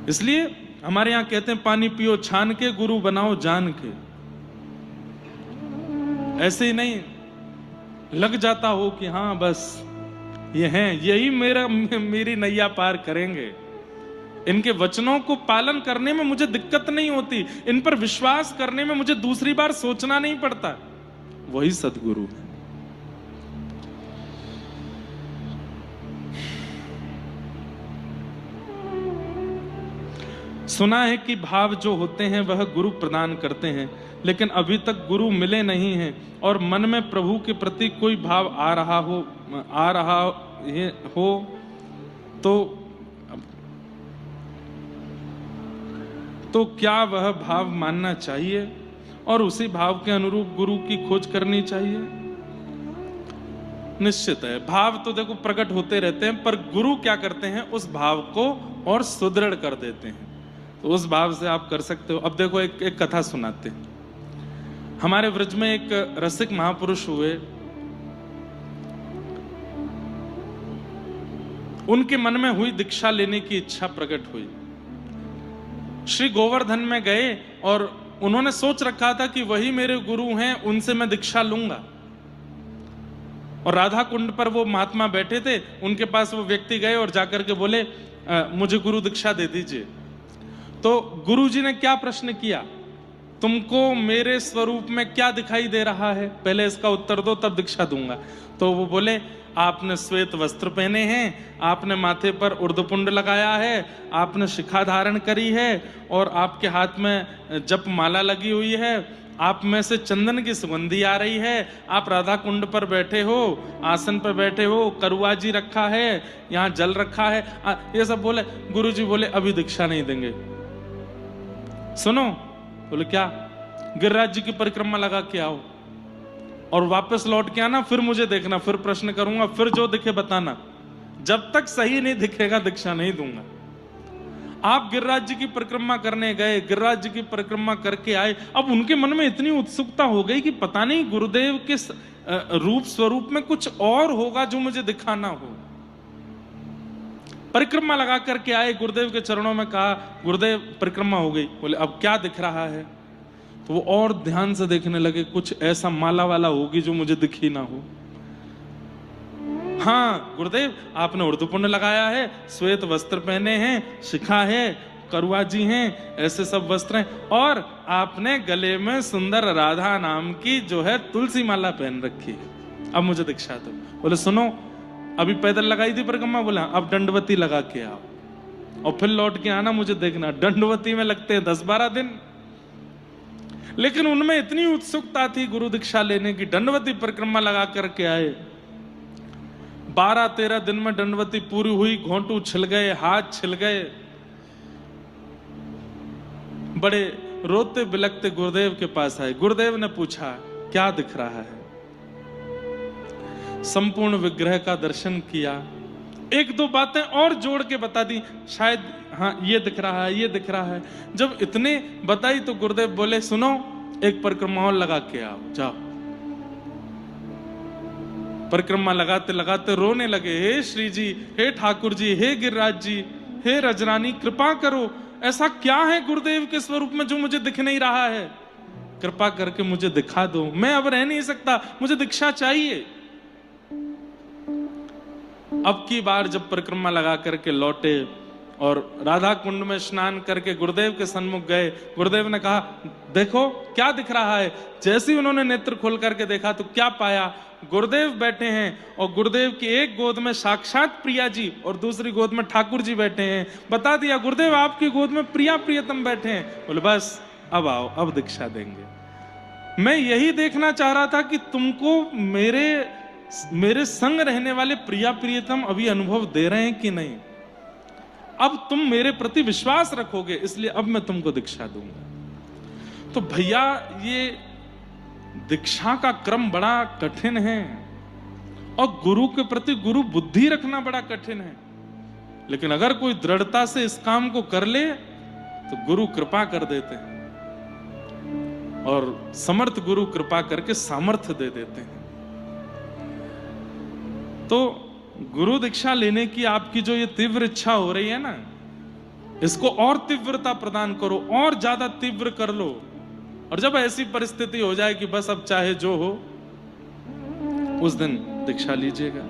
इसलिए हमारे यहां कहते हैं पानी पियो छान के, गुरु बनाओ जान के। ऐसे ही नहीं लग जाता हो कि हाँ बस ये हैं, यही मेरी नैया पार करेंगे। इनके वचनों को पालन करने में मुझे दिक्कत नहीं होती, इन पर विश्वास करने में मुझे दूसरी बार सोचना नहीं पड़ता, वही सद्गुरु है। सुना है कि भाव जो होते हैं वह गुरु प्रदान करते हैं, लेकिन अभी तक गुरु मिले नहीं हैं और मन में प्रभु के प्रति कोई भाव आ रहा हो तो क्या वह भाव मानना चाहिए और उसी भाव के अनुरूप गुरु की खोज करनी चाहिए? निश्चित है, भाव तो देखो प्रकट होते रहते हैं, पर गुरु क्या करते हैं, उस भाव को और सुदृढ़ कर देते हैं। तो उस भाव से आप कर सकते हो। अब देखो एक कथा सुनाते हैं। हमारे व्रज में एक रसिक महापुरुष हुए, उनके मन में हुई दीक्षा लेने की इच्छा प्रकट हुई। श्री गोवर्धन में गए और उन्होंने सोच रखा था कि वही मेरे गुरु हैं, उनसे मैं दीक्षा लूंगा। और राधा कुंड पर वो महात्मा बैठे थे, उनके पास वो व्यक्ति गए और जाकर के बोले मुझे गुरु दीक्षा दे दीजिए। तो गुरुजी ने क्या प्रश्न किया, तुमको मेरे स्वरूप में क्या दिखाई दे रहा है, पहले इसका उत्तर दो तब दीक्षा दूंगा। तो वो बोले आपने श्वेत वस्त्र पहने हैं, आपने माथे पर उर्ध्वपुंड लगाया है, आपने शिखा धारण करी है और आपके हाथ में जप माला लगी हुई है, आप में से चंदन की सुगंधी आ रही है, आप राधा कुंड पर बैठे हो, आसन पर बैठे हो, करुआ जी रखा है, यहाँ जल रखा है, ये सब बोले। गुरुजी बोले अभी दीक्षा नहीं देंगे। सुनो, बोले क्या? गिरिराज जी की परिक्रमा लगा के आओ और वापस लौट के आना, फिर मुझे देखना, फिर प्रश्न करूंगा, फिर जो दिखे बताना, जब तक सही नहीं दिखेगा दीक्षा नहीं दूंगा। आप गिरिराज जी की परिक्रमा करने गए, गिरिराज जी की परिक्रमा करके आए, अब उनके मन में इतनी उत्सुकता हो गई कि पता नहीं गुरुदेव के रूप स्वरूप में कुछ और होगा जो मुझे दिखाना हो। परिक्रमा लगा करके आए, गुरुदेव के चरणों में कहा गुरुदेव परिक्रमा हो गई। बोले अब क्या दिख रहा है? तो वो और ध्यान से देखने लगे, कुछ ऐसा माला वाला होगी जो मुझे दिखी ना हो। हाँ गुरुदेव, आपने उर्ध्वपुंड लगाया है, श्वेत वस्त्र पहने हैं, शिखा है, करुआ जी हैं, ऐसे सब वस्त्र हैं, और आपने गले में सुंदर राधा नाम की जो है तुलसी माला पहन रखी है। अब मुझे दीक्षा दो। बोले सुनो, अभी पैदल लगाई थी परिक्रमा, बोला अब दंडवती लगा के आओ और फिर लौट के आना, मुझे देखना। दंडवती में लगते हैं 10-12 दिन, लेकिन उनमें इतनी उत्सुकता थी गुरु दीक्षा लेने की, दंडवती परिक्रमा लगा करके आए। 12-13 दिन में दंडवती पूरी हुई, घोंटू छिल गए, हाथ छिल गए, बड़े रोते बिलखते गुरुदेव के पास आए। गुरुदेव ने पूछा क्या दिख रहा है? संपूर्ण विग्रह का दर्शन किया, 1-2 बातें और जोड़ के बता दी, शायद हाँ ये दिख रहा है, ये दिख रहा है। जब इतने बताई तो गुरुदेव बोले सुनो, एक परिक्रमा और लगा के आओ, जाओ। परिक्रमा लगाते लगाते रोने लगे, हे श्री जी, हे ठाकुर जी, हे गिरिराज जी, हे रजरानी, कृपा करो, ऐसा क्या है गुरुदेव के स्वरूप में जो मुझे दिख नहीं रहा है? कृपा करके मुझे दिखा दो, मैं अब रह नहीं सकता, मुझे दीक्षा चाहिए। अब की बार जब परिक्रमा लगा करके लौटे और राधा कुंड में स्नान करके गुरुदेव के सन्मुख गए, गुरुदेव ने कहा देखो क्या दिख रहा है। जैसे ही उन्होंने नेत्र खोल करके देखा तो क्या पाया, गुरुदेव बैठे हैं और गुरुदेव की एक गोद में साक्षात प्रिया जी और दूसरी गोद में ठाकुर जी बैठे हैं। बता दिया गुरुदेव आपकी गोद में प्रिया प्रियतम बैठे हैं। बोले बस अब आओ, अब दीक्षा देंगे। मैं यही देखना चाह रहा था कि तुमको मेरे संग रहने वाले प्रिया प्रियतम अभी अनुभव दे रहे हैं कि नहीं। अब तुम मेरे प्रति विश्वास रखोगे, इसलिए अब मैं तुमको दीक्षा दूंगा। तो भैया ये दीक्षा का क्रम बड़ा कठिन है और गुरु के प्रति गुरु बुद्धि रखना बड़ा कठिन है, लेकिन अगर कोई दृढ़ता से इस काम को कर ले तो गुरु कृपा कर देते हैं और समर्थ गुरु कृपा करके सामर्थ्य दे देते हैं। तो गुरु दीक्षा लेने की आपकी जो ये तीव्र इच्छा हो रही है ना, इसको और तीव्रता प्रदान करो, और ज्यादा तीव्र कर लो। और जब ऐसी परिस्थिति हो जाए कि बस अब चाहे जो हो, उस दिन दीक्षा लीजिएगा।